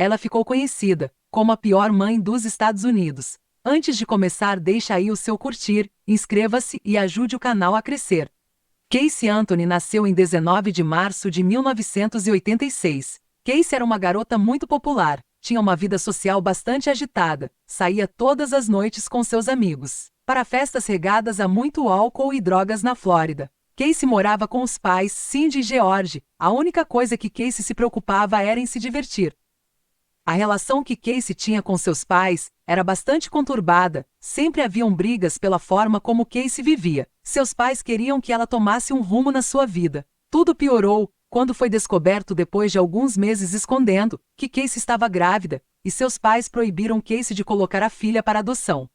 ela ficou conhecida como a pior mãe dos Estados Unidos. Antes de começar, deixa aí o seu curtir, inscreva-se e ajude o canal a crescer. Casey Anthony nasceu em 19 de março de 1986. Casey era uma garota muito popular, tinha uma vida social bastante agitada, saía todas as noites com seus amigos para festas regadas a muito álcool e drogas na Flórida. Casey morava com os pais, Cindy e George. A única coisa que Casey se preocupava era em se divertir. A relação que Casey tinha com seus pais era bastante conturbada, sempre haviam brigas pela forma como Casey vivia. Seus pais queriam que ela tomasse um rumo na sua vida. Tudo piorou quando foi descoberto depois de alguns meses escondendo que Casey estava grávida, e seus pais proibiram Casey de colocar a filha para adoção.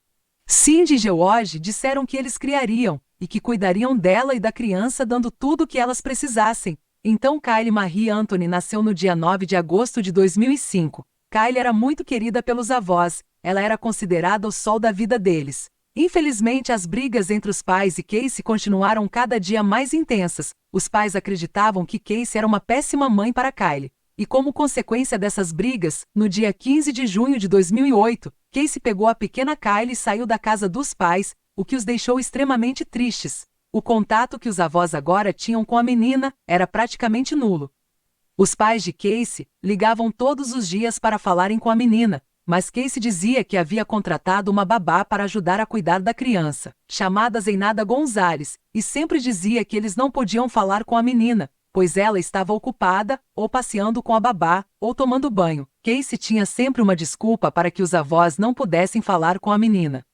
Cindy e George disseram que eles criariam e que cuidariam dela e da criança dando tudo o que elas precisassem. Então Kylie Marie Anthony nasceu no dia 9 de agosto de 2005. Kylie era muito querida pelos avós, ela era considerada o sol da vida deles. Infelizmente, as brigas entre os pais e Casey continuaram cada dia mais intensas. Os pais acreditavam que Casey era uma péssima mãe para Kylie. E como consequência dessas brigas, no dia 15 de junho de 2008, Casey pegou a pequena Kylie e saiu da casa dos pais, o que os deixou extremamente tristes. O contato que os avós agora tinham com a menina era praticamente nulo. Os pais de Casey ligavam todos os dias para falarem com a menina, mas Casey dizia que havia contratado uma babá para ajudar a cuidar da criança, chamada Zeinada Gonzalez, e sempre dizia que eles não podiam falar com a menina, pois ela estava ocupada, ou passeando com a babá, ou tomando banho. Casey tinha sempre uma desculpa para que os avós não pudessem falar com a menina.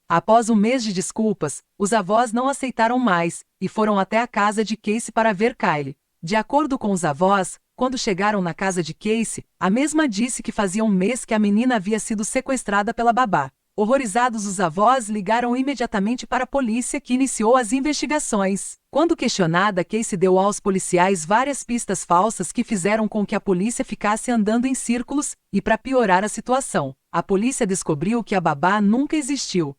Após um mês de desculpas, os avós não aceitaram mais, e foram até a casa de Casey para ver Kylie. De acordo com os avós, quando chegaram na casa de Casey, a mesma disse que fazia um mês que a menina havia sido sequestrada pela babá. Horrorizados, os avós ligaram imediatamente para a polícia, que iniciou as investigações. Quando questionada, Casey deu aos policiais várias pistas falsas que fizeram com que a polícia ficasse andando em círculos, e para piorar a situação, a polícia descobriu que a babá nunca existiu.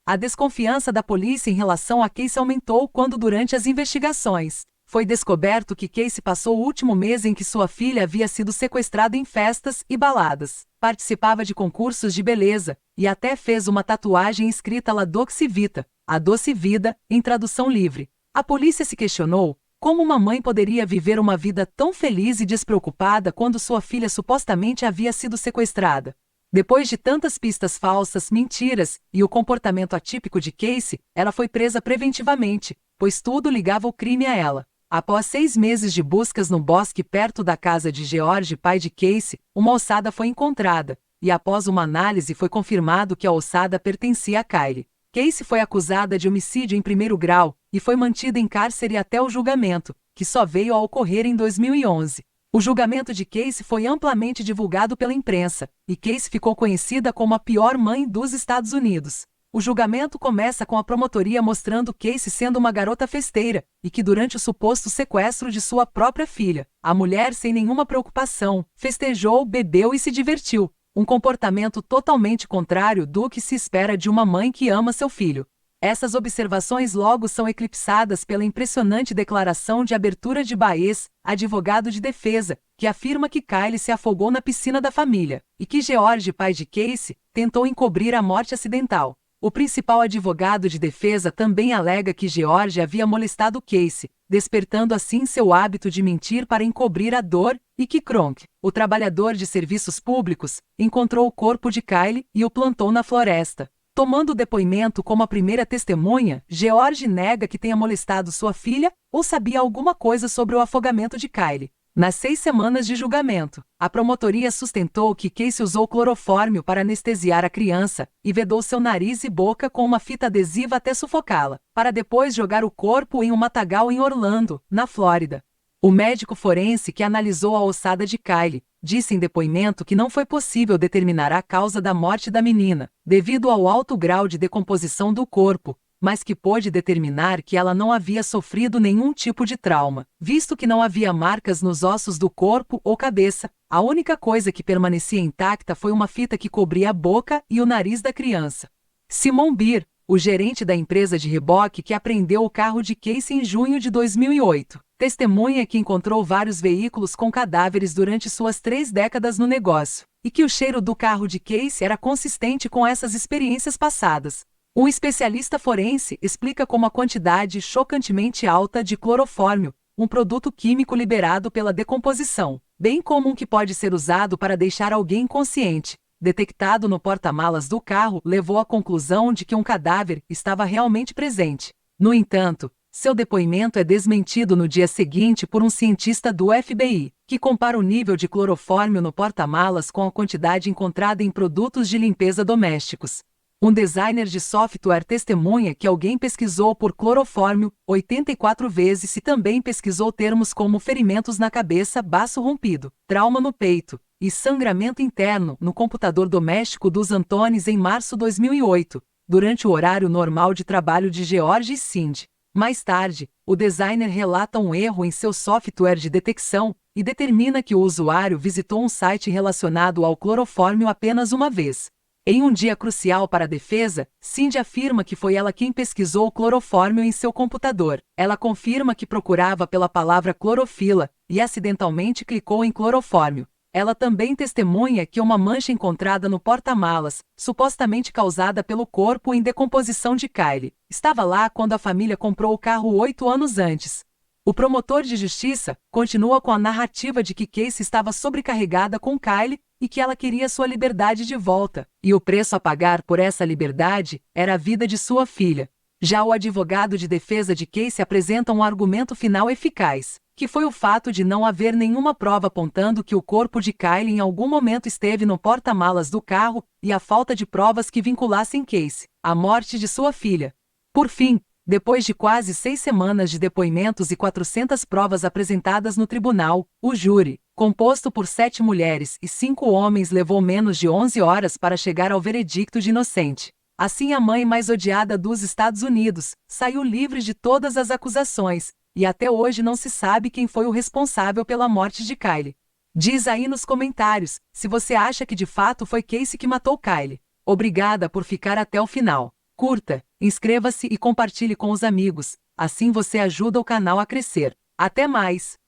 A desconfiança da polícia em relação a Casey aumentou quando, durante as investigações, foi descoberto que Casey passou o último mês em que sua filha havia sido sequestrada em festas e baladas. Participava de concursos de beleza, e até fez uma tatuagem escrita La Doce Vita, a doce vida, em tradução livre. A polícia se questionou como uma mãe poderia viver uma vida tão feliz e despreocupada quando sua filha supostamente havia sido sequestrada. Depois de tantas pistas falsas, mentiras e o comportamento atípico de Casey, ela foi presa preventivamente, pois tudo ligava o crime a ela. Após 6 meses de buscas no bosque perto da casa de George, pai de Casey, uma ossada foi encontrada, e após uma análise foi confirmado que a ossada pertencia a Kylie. Casey foi acusada de homicídio em primeiro grau e foi mantida em cárcere até o julgamento, que só veio a ocorrer em 2011. O julgamento de Casey foi amplamente divulgado pela imprensa, e Casey ficou conhecida como a pior mãe dos Estados Unidos. O julgamento começa com a promotoria mostrando Casey sendo uma garota festeira, e que durante o suposto sequestro de sua própria filha, a mulher, sem nenhuma preocupação, festejou, bebeu e se divertiu. Um comportamento totalmente contrário do que se espera de uma mãe que ama seu filho. Essas observações logo são eclipsadas pela impressionante declaração de abertura de Baez, advogado de defesa, que afirma que Kylie se afogou na piscina da família, e que George, pai de Casey, tentou encobrir a morte acidental. O principal advogado de defesa também alega que George havia molestado Casey, despertando assim seu hábito de mentir para encobrir a dor, e que Kronk, o trabalhador de serviços públicos, encontrou o corpo de Kylie e o plantou na floresta. Tomando o depoimento como a primeira testemunha, George nega que tenha molestado sua filha ou sabia alguma coisa sobre o afogamento de Kylie. Nas 6 semanas de julgamento, a promotoria sustentou que Casey usou clorofórmio para anestesiar a criança e vedou seu nariz e boca com uma fita adesiva até sufocá-la, para depois jogar o corpo em um matagal em Orlando, na Flórida. O médico forense que analisou a ossada de Kylie disse em depoimento que não foi possível determinar a causa da morte da menina, devido ao alto grau de decomposição do corpo, mas que pôde determinar que ela não havia sofrido nenhum tipo de trauma, visto que não havia marcas nos ossos do corpo ou cabeça. A única coisa que permanecia intacta foi uma fita que cobria a boca e o nariz da criança. Simon Beer, o gerente da empresa de reboque que apreendeu o carro de Casey em junho de 2008, testemunha que encontrou vários veículos com cadáveres durante suas 3 décadas no negócio, e que o cheiro do carro de Casey era consistente com essas experiências passadas. Um especialista forense explica como a quantidade chocantemente alta de clorofórmio, um produto químico liberado pela decomposição, bem comum que pode ser usado para deixar alguém inconsciente, detectado no porta-malas do carro, levou à conclusão de que um cadáver estava realmente presente. No entanto, seu depoimento é desmentido no dia seguinte por um cientista do FBI, que compara o nível de clorofórmio no porta-malas com a quantidade encontrada em produtos de limpeza domésticos. Um designer de software testemunha que alguém pesquisou por clorofórmio 84 vezes e também pesquisou termos como ferimentos na cabeça, baço rompido, trauma no peito e sangramento interno no computador doméstico dos Antones em março de 2008, durante o horário normal de trabalho de George e Cindy. Mais tarde, o designer relata um erro em seu software de detecção e determina que o usuário visitou um site relacionado ao clorofórmio apenas uma vez. Em um dia crucial para a defesa, Cindy afirma que foi ela quem pesquisou o clorofórmio em seu computador. Ela confirma que procurava pela palavra clorofila e acidentalmente clicou em clorofórmio. Ela também testemunha que uma mancha encontrada no porta-malas, supostamente causada pelo corpo em decomposição de Kylie, estava lá quando a família comprou o carro 8 anos antes. O promotor de justiça continua com a narrativa de que Casey estava sobrecarregada com Kylie e que ela queria sua liberdade de volta, e o preço a pagar por essa liberdade era a vida de sua filha. Já o advogado de defesa de Casey apresenta um argumento final eficaz, que foi o fato de não haver nenhuma prova apontando que o corpo de Kylie em algum momento esteve no porta-malas do carro e a falta de provas que vinculassem Casey à morte de sua filha. Por fim, depois de quase 6 semanas de depoimentos e 400 provas apresentadas no tribunal, o júri, composto por 7 mulheres e 5 homens, levou menos de 11 horas para chegar ao veredicto de inocente. Assim, a mãe mais odiada dos Estados Unidos saiu livre de todas as acusações, e até hoje não se sabe quem foi o responsável pela morte de Kylie. Diz aí nos comentários se você acha que de fato foi Casey que matou Kylie. Obrigada por ficar até o final. Curta, inscreva-se e compartilhe com os amigos, assim você ajuda o canal a crescer. Até mais!